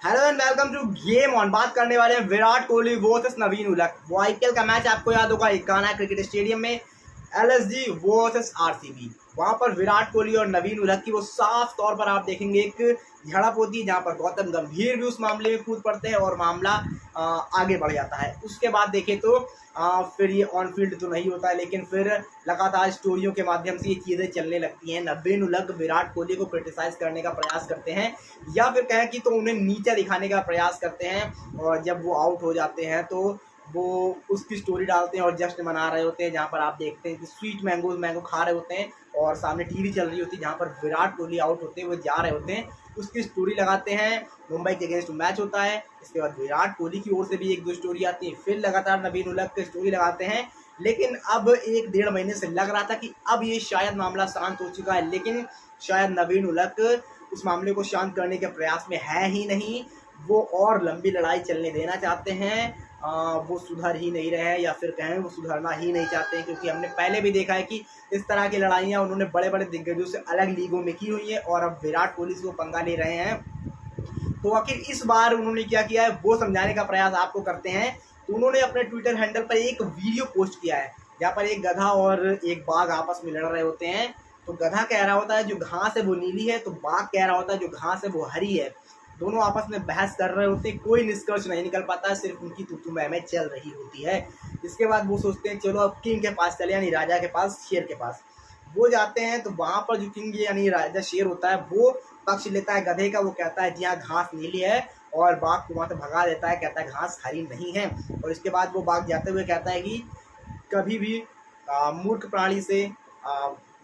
Hello and welcome to game on. बात करने वाले हैं विराट कोहली वर्सेस नवीन उलक। वो आईपीएल का मैच आपको याद होगा, इकाना क्रिकेट स्टेडियम में एलएसजी वर्सेस आरसीबी। वहां पर विराट कोहली और नवीन उलक की वो साफ तौर पर आप देखेंगे एक झड़प होती है, जहां पर गौतम गंभीर भी उस मामले में कूद पड़ते हैं और मामला आगे बढ़ जाता है। उसके बाद देखें तो फिर ये ऑन फील्ड तो नहीं होता है, लेकिन फिर लगातार स्टोरियों के माध्यम से ये चीज़ें चलने लगती हैं। नवीन उलक विराट कोहली को क्रिटिसाइज करने का प्रयास करते हैं, या फिर कहें कि तो उन्हें नीचा दिखाने का प्रयास करते हैं। और जब वो आउट हो जाते हैं तो वो उसकी स्टोरी डालते हैं और जश्न मना रहे होते हैं, जहाँ पर आप देखते हैं कि स्वीट मैंगो खा रहे होते हैं और सामने टीवी चल रही होती है, जहाँ पर विराट कोहली आउट होते हैं, वो जा रहे होते हैं, उसकी स्टोरी लगाते हैं। मुंबई के अगेंस्ट मैच होता है, इसके बाद विराट कोहली की ओर से भी एक दो स्टोरी आती है, फिर लगातार नवीन उलक की स्टोरी लगाते हैं। लेकिन अब एक डेढ़ महीने से लग रहा था कि अब ये शायद मामला शांत हो चुका है, लेकिन शायद नवीन उलक उस मामले को शांत करने के प्रयास में है ही नहीं। वो और लंबी लड़ाई चलने देना चाहते हैं। वो सुधर ही नहीं रहे हैं, या फिर कहें वो सुधरना ही नहीं चाहते हैं, क्योंकि हमने पहले भी देखा है कि इस तरह की लड़ाइयाँ उन्होंने बड़े बड़े दिग्गजों से अलग लीगों में की हुई है और अब विराट कोहली से वो पंगा ले रहे हैं। तो आखिर इस बार उन्होंने क्या किया है वो समझाने का प्रयास आपको करते हैं। तो उन्होंने अपने ट्विटर हैंडल पर एक वीडियो पोस्ट किया है, जहाँ पर एक गधा और एक बाघ आपस में लड़ रहे होते हैं। तो गधा कह रहा होता है जो घास है वो नीली है, तो बाघ कह रहा होता है जो घास है वो हरी है। दोनों आपस में बहस कर रहे होते हैं, कोई निष्कर्ष नहीं निकल पाता है, सिर्फ उनकी तू मैं चल रही होती है। इसके बाद वो सोचते हैं चलो अब किंग के पास चले, यानी राजा के पास, शेर के पास वो जाते हैं। तो वहाँ पर जो किंग यानी राजा शेर होता है वो पक्ष लेता है गधे का। वो कहता है जी हाँ घास नीली है, और बाघ को वहाँ से भगा देता है, कहता है घास हरी नहीं है। और इसके बाद वो बाघ जाते हुए कहता है कि कभी भी मूर्ख प्राणी से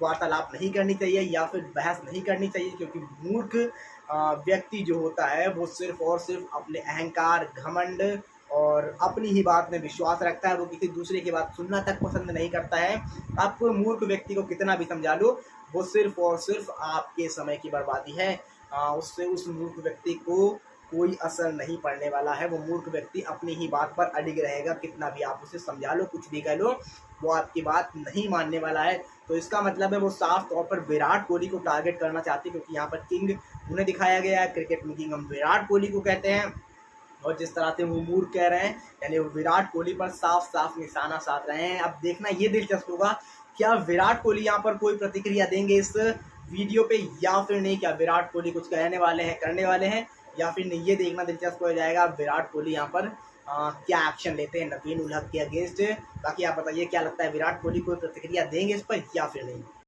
वार्तालाप नहीं करनी चाहिए या फिर बहस नहीं करनी चाहिए, क्योंकि मूर्ख व्यक्ति जो होता है वो सिर्फ और सिर्फ अपने अहंकार, घमंड और अपनी ही बात में विश्वास रखता है। वो किसी दूसरे की बात सुनना तक पसंद नहीं करता है। आप कोई मूर्ख व्यक्ति को कितना भी समझा लो, वो सिर्फ और सिर्फ आपके समय की बर्बादी है। उससे उस मूर्ख व्यक्ति को कोई असर नहीं पड़ने वाला है। वो मूर्ख व्यक्ति अपनी ही बात पर अडिग रहेगा, कितना भी आप उसे समझा लो, कुछ भी कह लो, वो आपकी बात नहीं मानने वाला है। तो इसका मतलब है वो साफ तौर पर विराट कोहली को टारगेट करना चाहते हैं, क्योंकि यहाँ पर किंग उन्हें दिखाया गया है। क्रिकेट में किंग हम विराट कोहली को कहते हैं, और जिस तरह से वो मूर्ख कह रहे हैं, यानी वो विराट कोहली पर साफ साफ निशाना साध रहे हैं। अब देखना ये दिलचस्प होगा, क्या विराट कोहली यहाँ पर कोई प्रतिक्रिया देंगे इस वीडियो पे या फिर नहीं। क्या विराट कोहली कुछ कहने वाले हैं, करने वाले हैं, या फिर नहीं, ये देखना दिलचस्प हो जाएगा विराट कोहली यहाँ पर क्या एक्शन लेते हैं नवीन उलक के अगेंस्ट। बाकी आप बताइए क्या लगता है, विराट कोहली कोई प्रतिक्रिया देंगे इस पर या फिर नहीं।